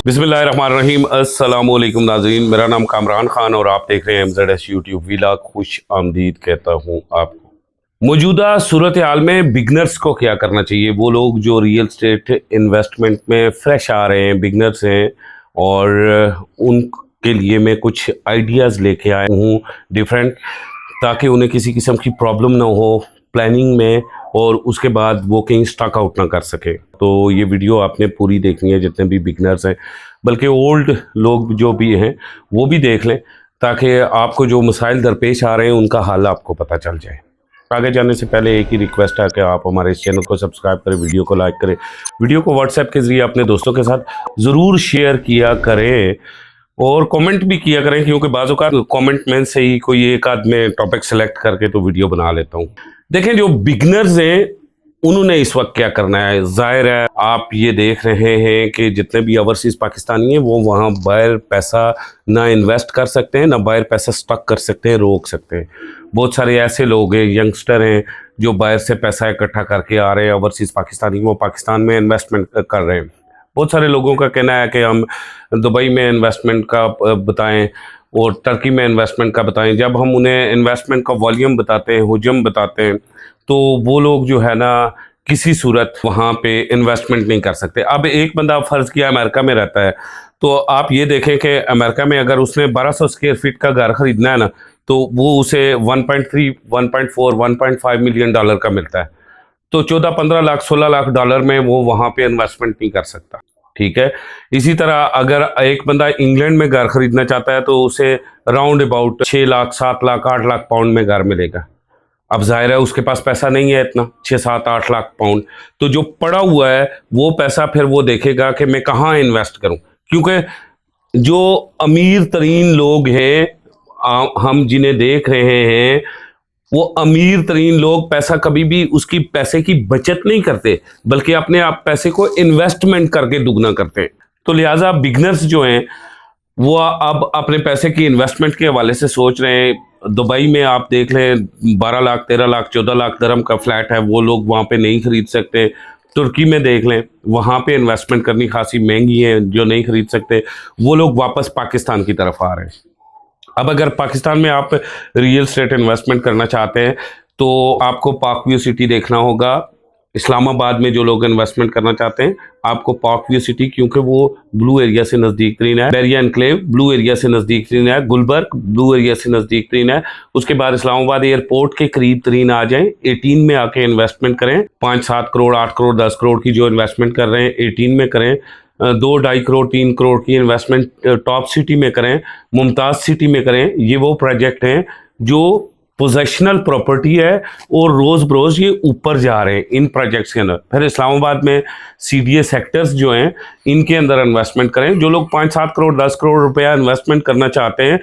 बिस्मिल्लाहिर्रहमानिर्रहीम। अस्सलाम वालेकुम नाज़रीन, मेरा नाम कामरान खान और आप देख रहे हैं MZS यूट्यूब वीला। खुश आमदीद कहता हूँ आपको। मौजूदा सूरत हाल में बिगनर्स को क्या करना चाहिए? वो लोग जो रियल स्टेट इन्वेस्टमेंट में फ्रेश आ रहे हैं, बिगनर्स हैं, और उनके लिए मैं कुछ आइडियाज़ लेके आया हूँ डिफरेंट, ताकि उन्हें किसी किस्म की प्रॉब्लम ना हो प्लानिंग में और उसके बाद वो कहीं स्टक आउट ना कर सके। तो ये वीडियो आपने पूरी देखनी है, जितने भी बिगनर्स हैं, बल्कि ओल्ड लोग जो भी हैं वो भी देख लें, ताकि आपको जो मसाइल दरपेश आ रहे हैं उनका हल आपको पता चल जाए। आगे जाने से पहले एक ही रिक्वेस्ट है कि आप हमारे इस चैनल को सब्सक्राइब करें, वीडियो को लाइक करें, वीडियो को व्हाट्सएप के ज़रिए अपने दोस्तों के साथ ज़रूर शेयर किया करें और कमेंट भी किया करें, क्योंकि बाज़ औक़ात कमेंट में से ही कोई एक आध में टॉपिक सेलेक्ट करके तो वीडियो बना लेता हूँ। देखें, जो बिगनर्स हैं उन्होंने इस वक्त क्या करना है। ज़ाहिर है आप ये देख रहे हैं कि जितने भी ओवरसीज़ पाकिस्तानी हैं वो वहाँ बाहर पैसा ना इन्वेस्ट कर सकते हैं, ना बाहर पैसा स्टक कर सकते हैं, रोक सकते हैं। बहुत सारे ऐसे लोग हैं, यंगस्टर हैं, जो बाहर से पैसा इकट्ठा करके आ रहे हैं ओवरसीज़ पाकिस्तानी, वो पाकिस्तान में इन्वेस्टमेंट कर रहे हैं। बहुत सारे लोगों का कहना है कि हम दुबई में इन्वेस्टमेंट का बताएं और टर्की में इन्वेस्टमेंट का बताएं। जब हम उन्हें इन्वेस्टमेंट का वॉल्यूम बताते हैं, हुजम बताते हैं, तो वो लोग जो है ना किसी सूरत वहाँ पे इन्वेस्टमेंट नहीं कर सकते। अब एक बंदा फ़र्ज़ किया अमेरिका में रहता है, तो आप ये देखें कि अमेरिका में अगर उसने 1200 स्क्वायर फीट का घर ख़रीदना है ना, तो वो उसे 1.3, 1.4, 1.5 मिलियन डॉलर का मिलता है। तो 14, 15 लाख, 16 लाख डॉलर में वो वहाँ पे इन्वेस्टमेंट नहीं कर सकता। ठीक है। इसी तरह अगर एक बंदा इंग्लैंड में घर खरीदना चाहता है तो उसे round about 6 lakh, 7 lakh, 8 lakh pound में घर मिलेगा। अब जाहिर है उसके पास पैसा नहीं है इतना, 6, 7, 8 लाख पाउंड। तो जो पड़ा हुआ है वो पैसा फिर वो देखेगा कि मैं कहाँ इन्वेस्ट करूं, क्योंकि जो अमीर तरीन लोग हैं हम जिन्हें देख रहे हैं, वो अमीर तरीन लोग पैसा कभी भी उसकी पैसे की बचत नहीं करते, बल्कि अपने आप पैसे को इन्वेस्टमेंट करके दुगना करते हैं। तो लिहाजा बिगनर्स जो हैं वो अब अपने पैसे की इन्वेस्टमेंट के हवाले से सोच रहे हैं। दुबई में आप देख लें 12 लाख, 13 लाख, 14 लाख दरम का फ्लैट है, वो लोग वहाँ पे नहीं खरीद सकते। तुर्की में देख लें, वहाँ पे इन्वेस्टमेंट करनी खासी महंगी है, जो नहीं खरीद सकते वो लोग वापस पाकिस्तान की तरफ आ रहे हैं। अब अगर पाकिस्तान में आप रियल स्टेट इन्वेस्टमेंट करना चाहते हैं तो आपको पाक व्यू सिटी देखना होगा। इस्लामाबाद में जो लोग इन्वेस्टमेंट करना चाहते हैं, आपको पाक व्यू सिटी, क्योंकि वो ब्लू एरिया से नज़दीक तरीन है, बैरिया एनक्लेव ब्लू एरिया से नज़दीक तरीन है, गुलबर्ग ब्लू एरिया से नज़दीक तरीन है। उसके बाद इस्लामाबाद एयरपोर्ट के करीब तरीन आ जाएं, 18 में आके इन्वेस्टमेंट करें। 5-7 करोड़, 8 करोड़, 10 करोड़ की जो इन्वेस्टमेंट कर रहे हैं 18 में करें। 2-2.5 करोड़, 3 करोड़ की इन्वेस्टमेंट टॉप सिटी में करें, मुमताज़ सिटी में करें। ये वो प्रोजेक्ट हैं जो पोजेशनल प्रॉपर्टी है और रोज़ बरोज़ ये ऊपर जा रहे हैं इन प्रोजेक्ट्स के अंदर। फिर इस्लामाबाद में CDA सेक्टर्स जो हैं इनके अंदर इन्वेस्टमेंट करें। जो लोग 5-7 करोड़, 10 करोड़ रुपया इन्वेस्टमेंट करना चाहते हैं,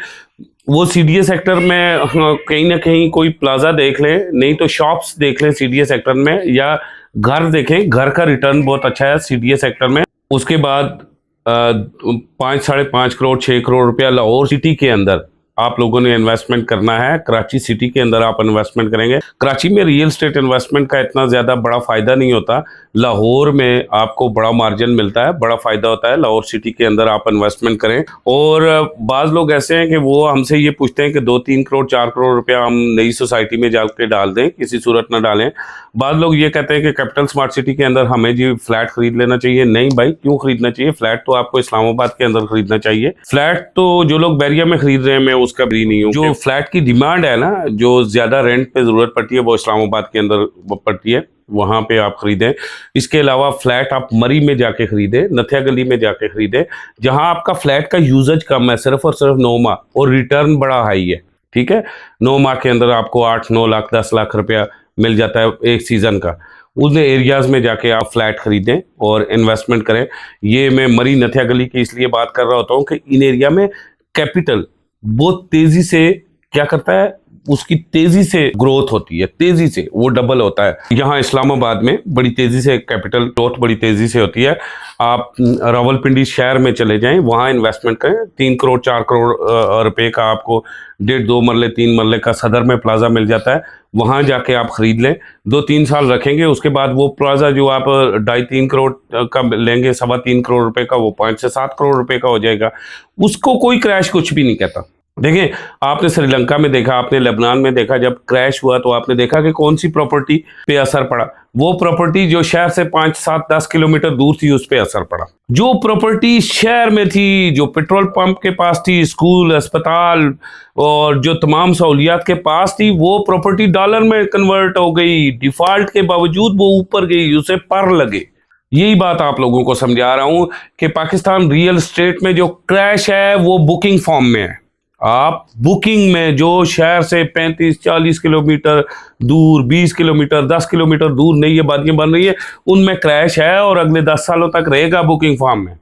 वो CDA सेक्टर में कहीं ना कहीं कोई प्लाजा देख लें, नहीं तो शॉप्स देख लें CDA सेक्टर में, या घर देखें। घर का रिटर्न बहुत अच्छा है CDA सेक्टर में। उसके बाद 5, 5.5 करोड़, 6 करोड़ रुपया लाहौर सिटी के अंदर आप लोगों ने इन्वेस्टमेंट करना है। कराची सिटी के अंदर आप इन्वेस्टमेंट करेंगे। कराची में रियल स्टेट इन्वेस्टमेंट का इतना ज़्यादा बड़ा फ़ायदा नहीं होता। लाहौर में आपको बड़ा मार्जिन मिलता है, बड़ा फ़ायदा होता है। लाहौर सिटी के अंदर आप इन्वेस्टमेंट करें। और बाज़ लोग ऐसे हैं कि वो हमसे ये पूछते हैं कि 2-3 करोड़, 4 करोड़ रुपया हम नई सोसाइटी में जाके डाल दें, किसी सूरत ना डालें। बाज़ लोग ये कहते हैं कि कैपिटल स्मार्ट सिटी के अंदर हमें जी फ्लैट खरीद लेना चाहिए। नहीं भाई, क्यों खरीदना चाहिए? फ्लैट तो आपको इस्लामाबाद के अंदर खरीदना चाहिए। फ्लैट तो जो लोग बैरिया में खरीद रहे हैं, मैं उसका भी नहीं हूँ। जो फ्लैट की डिमांड है ना, जो ज्यादा रेंट पे जरूरत पड़ती है, वो इस्लामाबाद के अंदर पड़ती है, वहां पे आप खरीदें। इसके अलावा फ्लैट आप मरी में जाके खरीदें, नथिया गली में जाके खरीदें, जहां आपका फ्लैट का यूजेज कम है, सिर्फ और सिर्फ 9 माह, और रिटर्न बड़ा हाई है। ठीक है, 9 माह के अंदर आपको 8-9 लाख, 10 लाख रुपया मिल जाता है एक सीजन का। उन एरियाज में जाके आप फ्लैट खरीदें और इन्वेस्टमेंट करें। ये मैं मरी, नथिया गली की इसलिए बात कर रहा होता हूँ कि इन एरिया में कैपिटल बहुत तेजी से क्या करता है, उसकी तेजी से ग्रोथ होती है, तेजी से वो डबल होता है। यहाँ इस्लामाबाद में बड़ी तेजी से कैपिटल ग्रोथ बड़ी तेजी से होती है। आप रावलपिंडी शहर में चले जाएं, वहाँ इन्वेस्टमेंट करें, 3 करोड़ 4 करोड़ रुपए का आपको 1.5 2 मरले 3 मरले का सदर में प्लाजा मिल जाता है। वहाँ जाके आप खरीद लें, 2-3 साल रखेंगे, उसके बाद वो प्लाजा जो आप 2.5-3 करोड़ का लेंगे, 3.25 करोड़ रुपए का, वो 5 से 7 करोड़ रुपए का हो जाएगा। उसको कोई क्रैश कुछ भी नहीं कहता। देखिए, आपने श्रीलंका में देखा, आपने लेबनान में देखा, जब क्रैश हुआ तो आपने देखा कि कौन सी प्रॉपर्टी पे असर पड़ा। वो प्रॉपर्टी जो शहर से 5 7 10 किलोमीटर दूर थी, उस पे असर पड़ा। जो प्रॉपर्टी शहर में थी, जो पेट्रोल पंप के पास थी, स्कूल, अस्पताल और जो तमाम सहूलियात के पास थी, वो प्रॉपर्टी डॉलर में कन्वर्ट हो गई। डिफॉल्ट के बावजूद वो ऊपर गई, उसे पर लगे। यही बात आप लोगों को समझा रहा हूं कि पाकिस्तान रियल एस्टेट में जो क्रैश है वो बुकिंग फॉर्म में है। आप बुकिंग में जो शहर से 35-40 किलोमीटर दूर, 20 किलोमीटर, 10 किलोमीटर दूर नई आबादियां बन रही है, उनमें क्रैश है और अगले 10 सालों तक रहेगा बुकिंग फॉर्म में।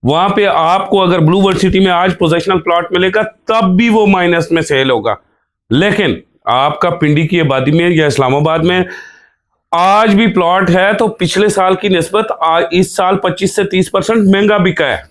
वहां पे आपको अगर ब्लू वर्ल्ड सिटी में आज पोजेशनल प्लॉट मिलेगा, तब भी वो माइनस में सेल होगा। लेकिन आपका पिंडी की आबादी में या इस्लामाबाद में आज भी प्लॉट है तो पिछले साल की निस्बत इस साल 25 से 30% महंगा बिका है।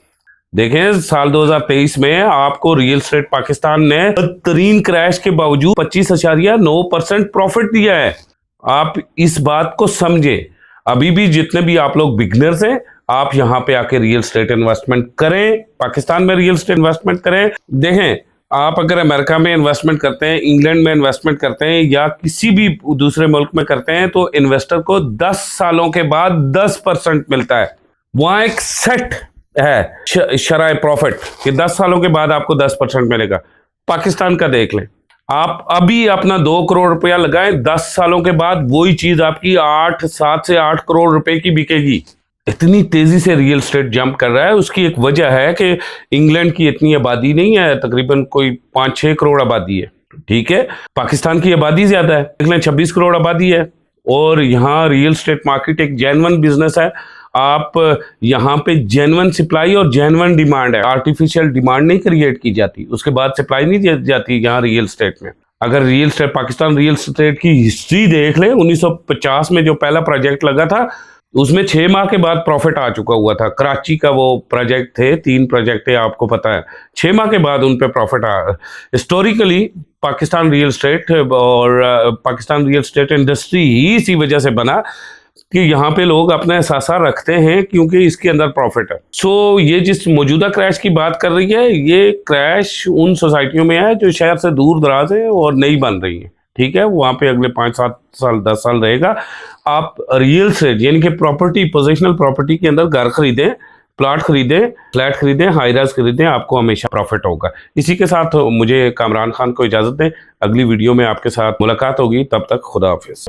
देखें, साल 2023 में आपको रियल एस्टेट पाकिस्तान ने बदतरीन क्रैश के बावजूद 25.9% प्रॉफिट दिया है। आप इस बात को समझे। अभी भी जितने भी आप लोग बिगनर्स हैं, आप यहां पे आके रियल एस्टेट इन्वेस्टमेंट करें, पाकिस्तान में रियल एस्टेट इन्वेस्टमेंट करें। देखें, आप अगर अमेरिका में इन्वेस्टमेंट करते हैं, इंग्लैंड में इन्वेस्टमेंट करते हैं या किसी भी दूसरे मुल्क में करते हैं, तो इन्वेस्टर को 10 सालों के बाद 10% मिलता है। वहां एक सेट है शराय प्रॉफिट कि 10 सालों के बाद आपको 10% मिलेगा। पाकिस्तान का देख लें, आप अभी अपना 2 करोड़ रुपया लगाएं, 10 सालों के बाद वही चीज आपकी 7 से 8 करोड़ रुपए की बिकेगी। इतनी तेजी से रियल एस्टेट जंप कर रहा है। उसकी एक वजह है कि इंग्लैंड की इतनी आबादी नहीं है, तकरीबन कोई 5-6 करोड़ आबादी है। ठीक है, पाकिस्तान की आबादी ज्यादा है, देख लें 26 करोड़ आबादी है और यहाँ रियल एस्टेट मार्केट एक जेन्युइन बिजनेस है। आप यहाँ पे जेन्युइन सप्लाई और जेन्युइन डिमांड है, आर्टिफिशियल डिमांड नहीं क्रिएट की जाती, उसके बाद सप्लाई नहीं जाती यहाँ रियल एस्टेट में। अगर real estate Pakistan real estate की हिस्ट्री देख लें, 1950 में जो पहला प्रोजेक्ट लगा था, उसमें 6 माह के बाद प्रॉफिट आ चुका हुआ था। कराची का वो प्रोजेक्ट थे, 3 प्रोजेक्ट थे, आपको पता है, 6 माह के बाद उन पे प्रॉफिट आ। हिस्टोरिकली पाकिस्तान रियल एस्टेट और पाकिस्तान रियल एस्टेट इंडस्ट्री ही इसी वजह से बना कि यहाँ पे लोग अपना एहसास रखते हैं क्योंकि इसके अंदर प्रॉफिट है। सो ये जिस मौजूदा क्रैश की बात कर रही है, ये क्रैश उन सोसाइटियों में है जो शहर से दूर दराज है और नई बन रही है। ठीक है, वहां पे अगले 5-7 साल 10 साल रहेगा। आप रियल एस्टेट यानी कि प्रॉपर्टी, पोजिशनल प्रॉपर्टी के अंदर घर खरीदें, प्लॉट खरीदें, फ्लैट खरीदें, हाई राइज खरीदें, आपको हमेशा प्रॉफिट होगा। इसी के साथ मुझे कामरान खान को इजाजत दें, अगली वीडियो में आपके साथ मुलाकात होगी, तब तक खुदा हाफिज।